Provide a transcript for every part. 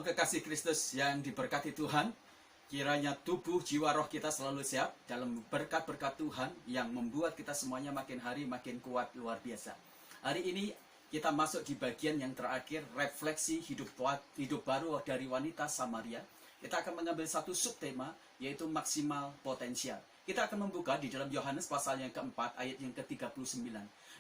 Shalom kekasih Kristus yang diberkati Tuhan. Kiranya tubuh, jiwa, roh kita selalu sehat dalam berkat-berkat Tuhan yang membuat kita semuanya makin hari makin kuat luar biasa. Hari ini kita masuk di bagian yang terakhir, refleksi hidup baru dari wanita Samaria. Kita akan mengambil satu subtema, yaitu maksimal potensial. Kita akan membuka di dalam Yohanes pasal yang keempat, ayat yang ke-39.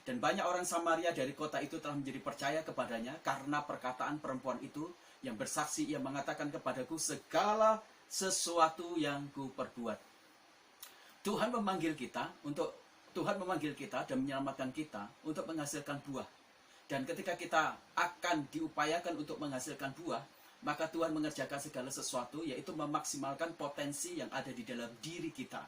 Dan banyak orang Samaria dari kota itu telah menjadi percaya kepadanya karena perkataan perempuan itu yang bersaksi, ia mengatakan kepadaku segala sesuatu yang ku perbuat. Tuhan memanggil kita dan menyelamatkan kita untuk menghasilkan buah. Dan ketika kita akan diupayakan untuk menghasilkan buah, maka Tuhan mengerjakan segala sesuatu, yaitu memaksimalkan potensi yang ada di dalam diri kita.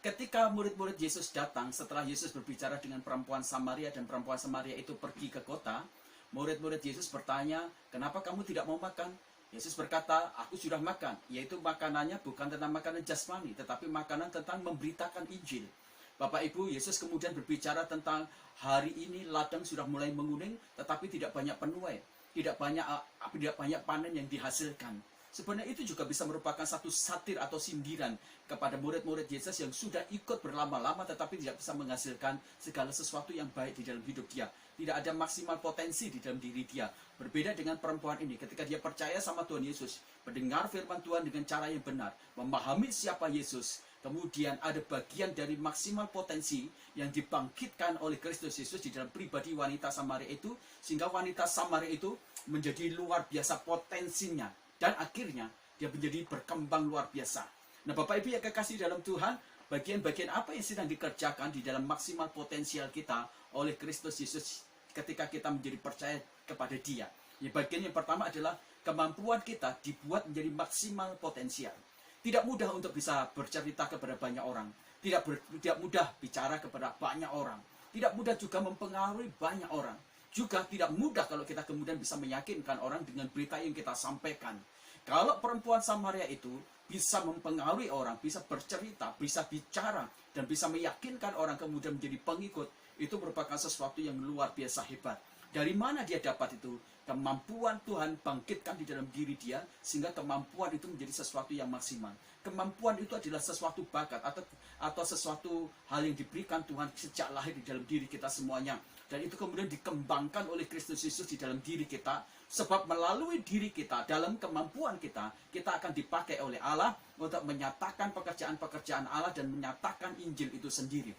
Ketika murid-murid Yesus datang setelah Yesus berbicara dengan perempuan Samaria, dan perempuan Samaria itu pergi ke kota, murid-murid Yesus bertanya, kenapa kamu tidak mau makan? Yesus berkata, aku sudah makan, yaitu makanannya bukan tentang makanan jasmani, tetapi makanan tentang memberitakan Injil. Bapak Ibu, Yesus kemudian berbicara tentang hari ini ladang sudah mulai menguning, tetapi tidak banyak penuai, tidak banyak panen yang dihasilkan. Sebenarnya itu juga bisa merupakan satu satir atau sindiran kepada murid-murid Yesus yang sudah ikut berlama-lama tetapi tidak bisa menghasilkan segala sesuatu yang baik di dalam hidup dia. Tidak ada maksimal potensi di dalam diri dia. Berbeda dengan perempuan ini, ketika dia percaya sama Tuhan Yesus, mendengar firman Tuhan dengan cara yang benar, memahami siapa Yesus, kemudian ada bagian dari maksimal potensi yang dibangkitkan oleh Kristus Yesus di dalam pribadi wanita Samaria itu, sehingga wanita Samaria itu menjadi luar biasa potensinya. Dan akhirnya dia menjadi berkembang luar biasa. Nah, Bapak Ibu yang kekasih dalam Tuhan, bagian-bagian apa yang sedang dikerjakan di dalam maksimal potensial kita oleh Kristus Yesus ketika kita menjadi percaya kepada Dia? Ya, bagian yang pertama adalah kemampuan kita dibuat menjadi maksimal potensial. Tidak mudah untuk bisa bercerita kepada banyak orang. Tidak mudah bicara kepada banyak orang. Tidak mudah juga mempengaruhi banyak orang. Juga tidak mudah kalau kita kemudian bisa meyakinkan orang dengan berita yang kita sampaikan. Kalau perempuan Samaria itu bisa mempengaruhi orang, bisa bercerita, bisa bicara, dan bisa meyakinkan orang kemudian menjadi pengikut, itu merupakan sesuatu yang luar biasa hebat. Dari mana dia dapat itu? Kemampuan Tuhan bangkitkan di dalam diri dia, sehingga kemampuan itu menjadi sesuatu yang maksimal. Kemampuan itu adalah sesuatu bakat atau sesuatu hal yang diberikan Tuhan sejak lahir di dalam diri kita semuanya. Dan itu kemudian dikembangkan oleh Kristus Yesus di dalam diri kita. Sebab melalui diri kita, dalam kemampuan kita, kita akan dipakai oleh Allah untuk menyatakan pekerjaan-pekerjaan Allah dan menyatakan Injil itu sendiri.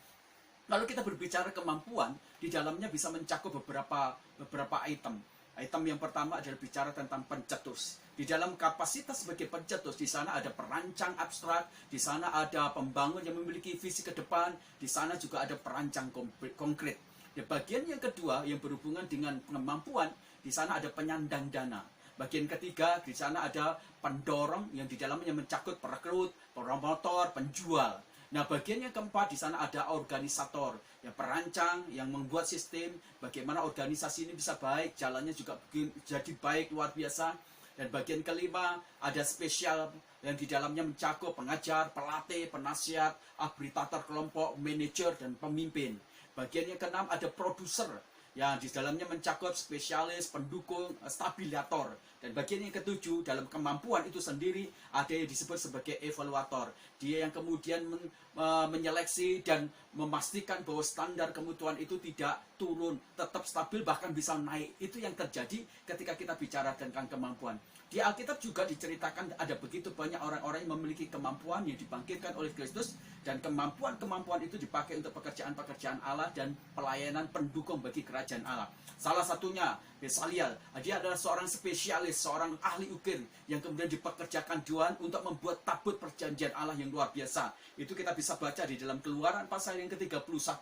Lalu kita berbicara kemampuan, di dalamnya bisa mencakup beberapa item. Item yang pertama adalah bicara tentang pencetus. Di dalam kapasitas sebagai pencetus, di sana ada perancang abstrak, di sana ada pembangun yang memiliki visi ke depan, di sana juga ada perancang konkret. Di bagian yang kedua yang berhubungan dengan kemampuan, di sana ada penyandang dana. Bagian ketiga, di sana ada pendorong yang di dalamnya mencakup perekrut, promotor, penjual. Nah, bagian yang keempat, di sana ada organisator, yang perancang, yang membuat sistem, bagaimana organisasi ini bisa baik, jalannya juga jadi baik, luar biasa. Dan bagian kelima, ada spesial yang di dalamnya mencakup pengajar, pelatih, penasihat, abritator kelompok, manajer, dan pemimpin. Bagian yang keenam ada produser, yang di dalamnya mencakup spesialis, pendukung, stabilisator. Dan bagian yang ketujuh, dalam kemampuan itu sendiri, ada yang disebut sebagai evaluator. Dia yang kemudian menyeleksi dan memastikan bahwa standar kemutuan itu tidak turun, tetap stabil, bahkan bisa naik. Itu yang terjadi ketika kita bicara tentang kemampuan. Di Alkitab juga diceritakan ada begitu banyak orang-orang yang memiliki kemampuan yang dibangkitkan oleh Kristus, dan kemampuan-kemampuan itu dipakai untuk pekerjaan-pekerjaan Allah dan pelayanan pendukung bagi kerajaan Allah. Salah satunya Besaliel, dia adalah seorang spesialis, seorang ahli ukir yang kemudian dipekerjakan Tuhan untuk membuat tabut perjanjian Allah yang luar biasa. Itu kita bisa baca di dalam Keluaran pasal yang ke-31.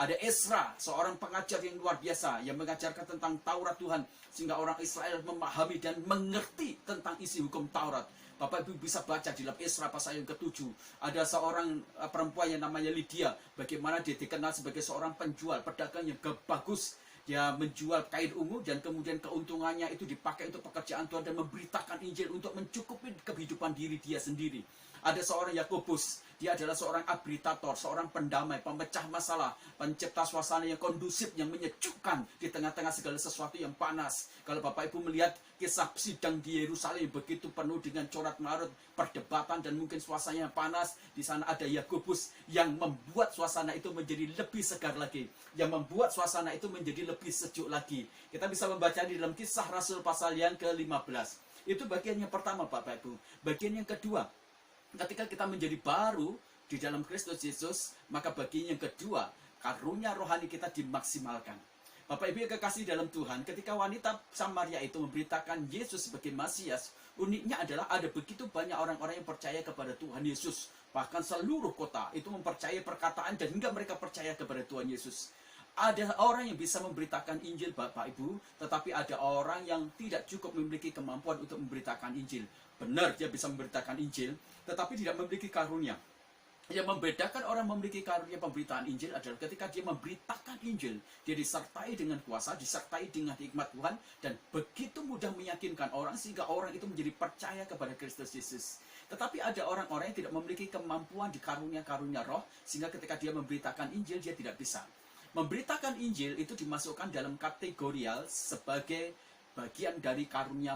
Ada Ezra, seorang pengajar yang luar biasa yang mengajarkan tentang Taurat Tuhan sehingga orang Israel memahami dan mengerti tentang isi hukum Taurat. Bapak Ibu bisa baca di dalam Ezra pasal yang ke-7. Ada seorang perempuan yang namanya Lydia. Bagaimana dia dikenal sebagai seorang penjual, pedagang yang bagus. Dia menjual kain ungu dan kemudian keuntungannya itu dipakai untuk pekerjaan Tuhan dan memberitakan Injil untuk mencukupi kehidupan diri dia sendiri. Ada seorang Yakobus, dia adalah seorang abritator, seorang pendamai, pemecah masalah, pencipta suasana yang kondusif, yang menyejukkan di tengah-tengah segala sesuatu yang panas. Kalau Bapak Ibu melihat kisah sidang di Yerusalem begitu penuh dengan corak marut, perdebatan, dan mungkin suasana yang panas, di sana ada Yakobus yang membuat suasana itu menjadi lebih segar lagi, yang membuat suasana itu menjadi lebih sejuk lagi. Kita bisa membaca di dalam Kisah Rasul pasal yang ke-15. Itu bagian yang pertama, Bapak Ibu. Bagian yang kedua, ketika kita menjadi baru di dalam Kristus Yesus, maka bagian yang kedua, karunia rohani kita dimaksimalkan. Bapak Ibu yang kekasih dalam Tuhan, ketika wanita Samaria itu memberitakan Yesus sebagai Masias, uniknya adalah ada begitu banyak orang-orang yang percaya kepada Tuhan Yesus. Bahkan seluruh kota itu mempercayai perkataan dan hingga mereka percaya kepada Tuhan Yesus. Ada orang yang bisa memberitakan Injil, Bapak Ibu, tetapi ada orang yang tidak cukup memiliki kemampuan untuk memberitakan Injil. Benar, dia bisa memberitakan Injil, tetapi tidak memiliki karunia. Yang membedakan orang memiliki karunia pemberitaan Injil adalah ketika dia memberitakan Injil, dia disertai dengan kuasa, disertai dengan hikmat Tuhan, dan begitu mudah meyakinkan orang sehingga orang itu menjadi percaya kepada Kristus Yesus. Tetapi ada orang-orang yang tidak memiliki kemampuan di karunia-karunia roh, sehingga ketika dia memberitakan Injil, dia tidak bisa. Memberitakan Injil itu dimasukkan dalam kategorial sebagai bagian dari karunia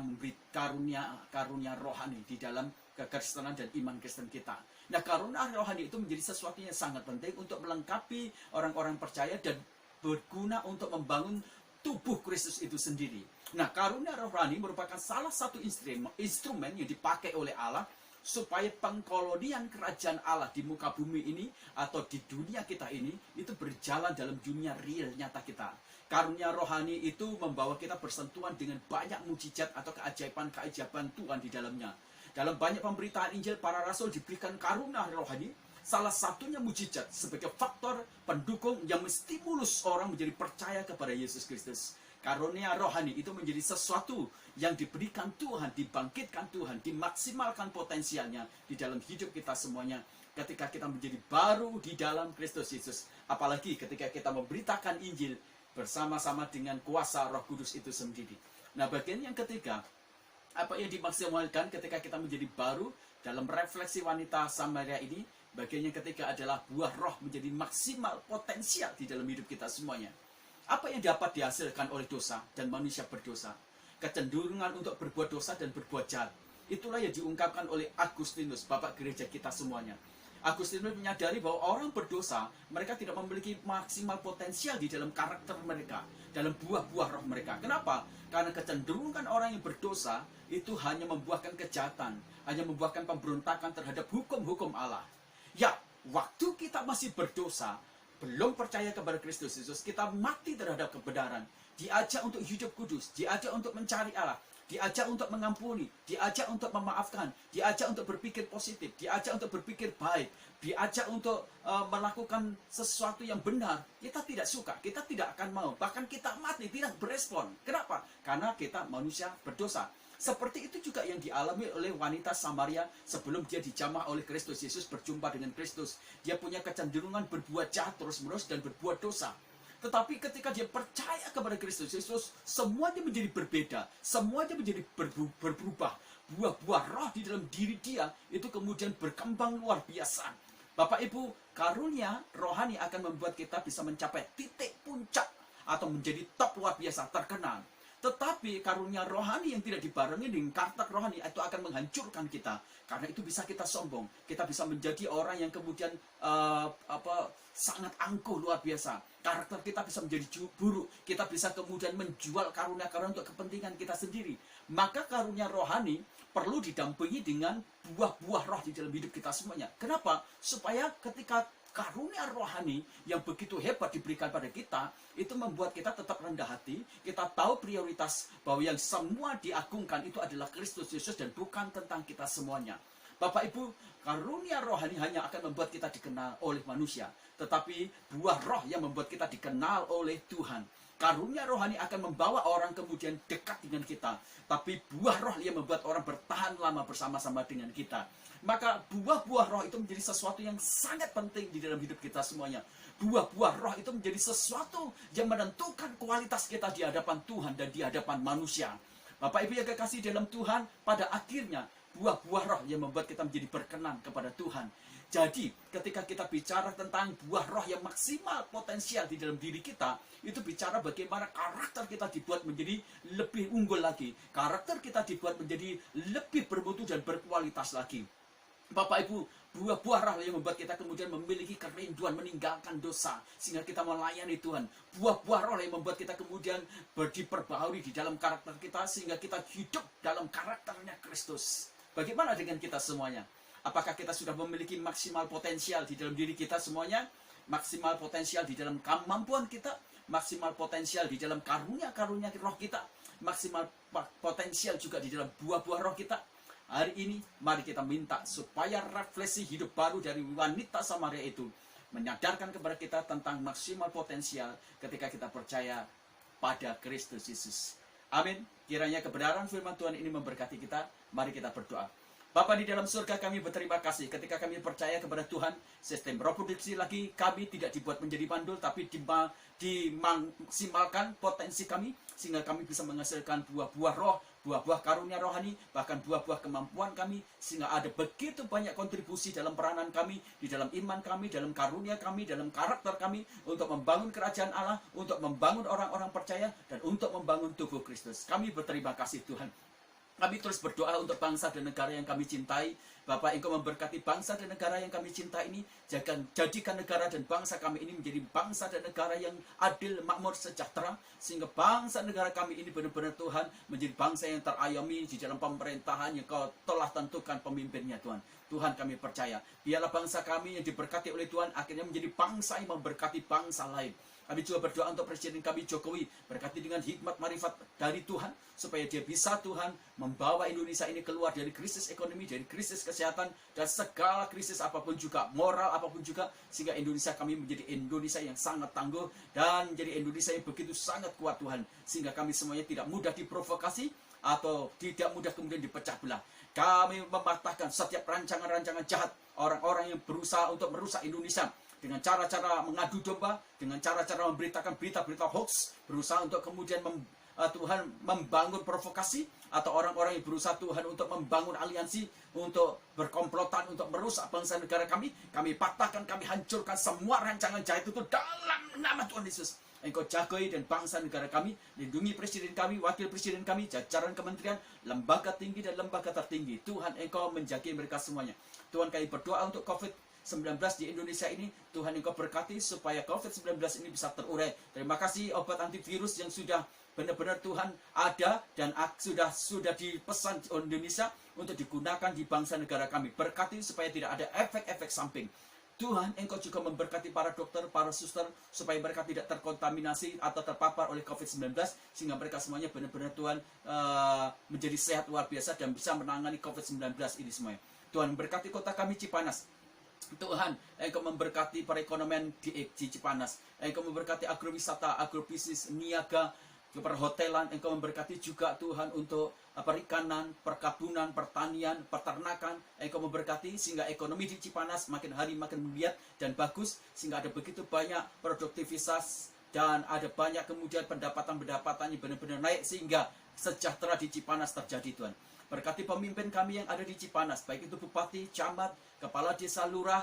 rohani di dalam kekristenan dan iman Kristen kita. Nah, karunia rohani itu menjadi sesuatu yang sangat penting untuk melengkapi orang-orang percaya dan berguna untuk membangun tubuh Kristus itu sendiri. Nah, karunia rohani merupakan salah satu instrumen yang dipakai oleh Allah supaya pengkolonian kerajaan Allah di muka bumi ini atau di dunia kita ini itu berjalan dalam dunia real nyata kita. Karunia rohani itu membawa kita bersentuhan dengan banyak mujizat atau keajaiban-keajaiban Tuhan di dalamnya. Dalam banyak pemberitaan Injil, para rasul diberikan karunia rohani, salah satunya mujizat sebagai faktor pendukung yang menstimulus orang menjadi percaya kepada Yesus Kristus. Karunia rohani itu menjadi sesuatu yang diberikan Tuhan, dibangkitkan Tuhan, dimaksimalkan potensialnya di dalam hidup kita semuanya ketika kita menjadi baru di dalam Kristus Yesus. Apalagi ketika kita memberitakan Injil bersama-sama dengan kuasa Roh Kudus itu sendiri. Nah, bagian yang ketiga, apa yang dimaksimalkan ketika kita menjadi baru dalam refleksi wanita Samaria ini, bagian yang ketiga adalah buah roh menjadi maksimal potensial di dalam hidup kita semuanya. Apa yang dapat dihasilkan oleh dosa dan manusia berdosa? Kecenderungan untuk berbuat dosa dan berbuat jahat. Itulah yang diungkapkan oleh Agustinus, Bapak Gereja kita semuanya. Agustinus menyadari bahwa orang berdosa, mereka tidak memiliki maksimal potensial di dalam karakter mereka, dalam buah-buah roh mereka. Kenapa? Karena kecenderungan orang yang berdosa itu hanya membuahkan kejahatan, hanya membuahkan pemberontakan terhadap hukum-hukum Allah. Ya, waktu kita masih berdosa, belum percaya kepada Kristus Yesus, kita mati terhadap kebenaran. Diajak untuk hidup kudus, diajak untuk mencari Allah, diajak untuk mengampuni, diajak untuk memaafkan, diajak untuk berpikir positif, diajak untuk berpikir baik, diajak untuk melakukan sesuatu yang benar. Kita tidak suka, kita tidak akan mau, bahkan kita mati, tidak berespon. Kenapa? Karena kita manusia berdosa. Seperti itu juga yang dialami oleh wanita Samaria sebelum dia dijamah oleh Kristus Yesus, berjumpa dengan Kristus. Dia punya kecenderungan berbuat jahat terus-menerus dan berbuat dosa. Tetapi ketika dia percaya kepada Kristus Yesus, semuanya menjadi berbeda, semuanya menjadi berubah. Buah-buah roh di dalam diri dia itu kemudian berkembang luar biasa. Bapak Ibu, karunia rohani akan membuat kita bisa mencapai titik puncak atau menjadi top luar biasa, terkenal. Tetapi karunia rohani yang tidak dibarengi dengan karakter rohani itu akan menghancurkan kita. Karena itu bisa kita sombong. Kita bisa menjadi orang yang kemudian sangat angkuh luar biasa. Karakter kita bisa menjadi buruk. Kita bisa kemudian menjual karunia-karunia untuk kepentingan kita sendiri. Maka karunia rohani perlu didampingi dengan buah-buah roh di dalam hidup kita semuanya. Kenapa? Supaya ketika karunia rohani yang begitu hebat diberikan pada kita, itu membuat kita tetap rendah hati. Kita tahu prioritas bahwa yang semua diagungkan itu adalah Kristus Yesus dan bukan tentang kita semuanya. Bapak Ibu, karunia rohani hanya akan membuat kita dikenal oleh manusia, tetapi buah roh yang membuat kita dikenal oleh Tuhan. Karunia rohani akan membawa orang kemudian dekat dengan kita, tapi buah roh yang membuat orang bertahan lama bersama-sama dengan kita. Maka buah-buah roh itu menjadi sesuatu yang sangat penting di dalam hidup kita semuanya. Buah-buah roh itu menjadi sesuatu yang menentukan kualitas kita di hadapan Tuhan dan di hadapan manusia. Bapak Ibu yang kekasih dalam Tuhan, pada akhirnya buah-buah roh yang membuat kita menjadi berkenan kepada Tuhan. Jadi ketika kita bicara tentang buah roh yang maksimal potensial di dalam diri kita, itu bicara bagaimana karakter kita dibuat menjadi lebih unggul lagi. Karakter kita dibuat menjadi lebih bermutu dan berkualitas lagi. Bapak Ibu, buah-buah roh yang membuat kita kemudian memiliki kerinduan meninggalkan dosa sehingga kita melayani Tuhan. Buah-buah roh yang membuat kita kemudian diperbaharui di dalam karakter kita sehingga kita hidup dalam karakternya Kristus. Bagaimana dengan kita semuanya? Apakah kita sudah memiliki maksimal potensial di dalam diri kita semuanya? Maksimal potensial di dalam kemampuan kita? Maksimal potensial di dalam karunia-karunia roh kita? Maksimal potensial juga di dalam buah-buah roh kita? Hari ini mari kita minta supaya refleksi hidup baru dari wanita Samaria itu menyadarkan kepada kita tentang maksimal potensial ketika kita percaya pada Kristus Yesus. Amin. Kiranya kebenaran firman Tuhan ini memberkati kita. Mari kita berdoa. Bapa di dalam surga, kami berterima kasih ketika kami percaya kepada Tuhan. Sistem reproduksi lagi kami tidak dibuat menjadi mandul, tapi dimaksimalkan potensi kami sehingga kami bisa menghasilkan buah-buah roh, buah-buah karunia rohani, bahkan buah-buah kemampuan kami, sehingga ada begitu banyak kontribusi dalam peranan kami, di dalam iman kami, dalam karunia kami, dalam karakter kami, untuk membangun kerajaan Allah, untuk membangun orang-orang percaya, dan untuk membangun tubuh Kristus. Kami berterima kasih Tuhan. Kami terus berdoa untuk bangsa dan negara yang kami cintai. Bapak, Engkau memberkati bangsa dan negara yang kami cintai ini. Jadikan negara dan bangsa kami ini menjadi bangsa dan negara yang adil, makmur, sejahtera. Sehingga bangsa negara kami ini benar-benar Tuhan menjadi bangsa yang terayomi di dalam pemerintahan yang Kau telah tentukan pemimpinnya Tuhan. Tuhan, kami percaya, biarlah bangsa kami yang diberkati oleh Tuhan akhirnya menjadi bangsa yang memberkati bangsa lain. Kami juga berdoa untuk Presiden kami Jokowi, berkati dengan hikmat marifat dari Tuhan, supaya dia bisa Tuhan membawa Indonesia ini keluar dari krisis ekonomi, dari krisis kesehatan, dan segala krisis apapun juga, moral apapun juga, sehingga Indonesia kami menjadi Indonesia yang sangat tangguh, dan menjadi Indonesia yang begitu sangat kuat Tuhan, sehingga kami semuanya tidak mudah diprovokasi, atau tidak mudah kemudian dipecah belah. Kami mematahkan setiap rancangan-rancangan jahat, orang-orang yang berusaha untuk merusak Indonesia, dengan cara-cara mengadu domba, dengan cara-cara memberitakan berita-berita hoax, berusaha untuk kemudian Tuhan membangun provokasi, atau orang-orang yang berusaha Tuhan untuk membangun aliansi, untuk berkomplotan, untuk merusak bangsa negara kami patahkan, kami hancurkan semua rancangan jahat itu dalam nama Tuhan Yesus. Engkau jagai dan bangsa negara kami, lindungi presiden kami, wakil presiden kami, jajaran kementerian, lembaga tinggi dan lembaga tertinggi. Tuhan, Engkau menjaga mereka semuanya. Tuhan, kami berdoa untuk COVID-19 di Indonesia ini, Tuhan Engkau berkati supaya COVID-19 ini bisa terurai. Terima kasih obat antivirus yang sudah benar-benar Tuhan ada dan sudah dipesan di Indonesia untuk digunakan di bangsa negara kami. Berkati supaya tidak ada efek-efek samping. Tuhan, Engkau juga memberkati para dokter, para suster, supaya mereka tidak terkontaminasi atau terpapar oleh COVID-19, sehingga mereka semuanya benar-benar Tuhan menjadi sehat luar biasa dan bisa menangani COVID-19 ini semuanya. Tuhan, berkati kota kami Cipanas. Tuhan, Engkau memberkati perekonomian di Cipanas. Engkau memberkati agrowisata, agrobisnis, niaga, perhotelan. Engkau memberkati juga Tuhan untuk perikanan, perkebunan, pertanian, peternakan. Engkau memberkati sehingga ekonomi di Cipanas makin hari makin melihat dan bagus, sehingga ada begitu banyak produktivitas dan ada banyak kemudian pendapatan-pendapatan yang benar-benar naik, sehingga sejahtera di Cipanas terjadi Tuhan. Berkati pemimpin kami yang ada di Cipanas, baik itu bupati, camat, kepala desa, lurah,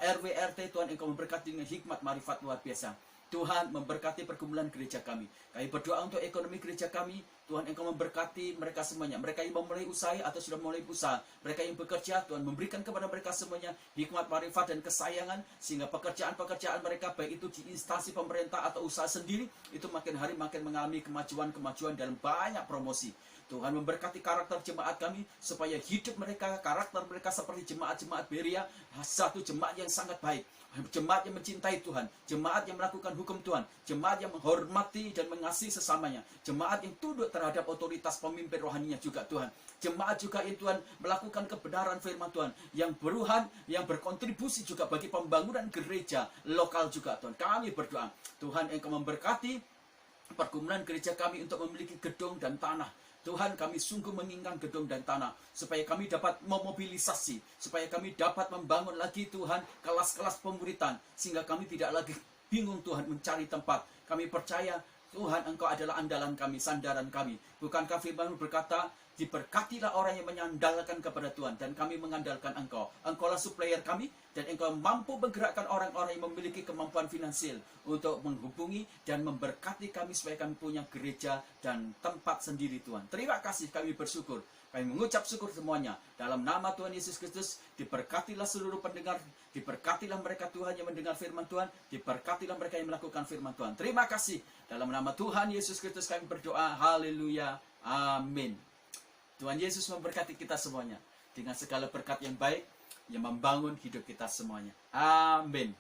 RW, RT. Tuhan, Engkau memberkati dengan hikmat marifat luar biasa. Tuhan, memberkati pergumulan gereja kami. Kami berdoa untuk ekonomi gereja kami. Tuhan, Engkau memberkati mereka semuanya. Mereka yang memulai usaha atau sudah mulai usaha, mereka yang bekerja, Tuhan memberikan kepada mereka semuanya hikmat marifat dan kesayangan, sehingga pekerjaan-pekerjaan mereka, baik itu di instansi pemerintah atau usaha sendiri, itu makin hari makin mengalami kemajuan-kemajuan dalam banyak promosi. Tuhan, memberkati karakter jemaat kami, supaya hidup mereka, karakter mereka seperti jemaat-jemaat Berea, satu jemaat yang sangat baik, jemaat yang mencintai Tuhan, jemaat yang melakukan hukum Tuhan, jemaat yang menghormati dan mengasihi sesamanya, jemaat yang tunduk terhadap otoritas pemimpin rohaninya juga Tuhan, jemaat juga yang Tuhan melakukan kebenaran firman Tuhan, yang beruhan, yang berkontribusi juga bagi pembangunan gereja lokal juga Tuhan. Kami berdoa, Tuhan, Engkau memberkati pergumulan gereja kami untuk memiliki gedung dan tanah. Tuhan, kami sungguh menginginkan gedung dan tanah, supaya kami dapat memobilisasi, supaya kami dapat membangun lagi Tuhan kelas-kelas pemuritan, sehingga kami tidak lagi bingung Tuhan mencari tempat. Kami percaya Tuhan, Engkau adalah andalan kami, sandaran kami. Bukankah firman berkata, Diberkatilah orang yang mengandalkan kepada Tuhan, dan kami mengandalkan Engkau. Engkaulah supplier kami, dan Engkau mampu menggerakkan orang-orang yang memiliki kemampuan finansial untuk menghubungi dan memberkati kami supaya kami punya gereja dan tempat sendiri, Tuhan. Terima kasih, kami bersyukur. Kami mengucap syukur semuanya. Dalam nama Tuhan Yesus Kristus, diberkatilah seluruh pendengar, diberkatilah mereka Tuhan yang mendengar firman Tuhan, diberkatilah mereka yang melakukan firman Tuhan. Terima kasih. Dalam nama Tuhan Yesus Kristus kami berdoa. Haleluya. Amin. Tuhan Yesus memberkati kita semuanya dengan segala berkat yang baik yang membangun hidup kita semuanya. Amin.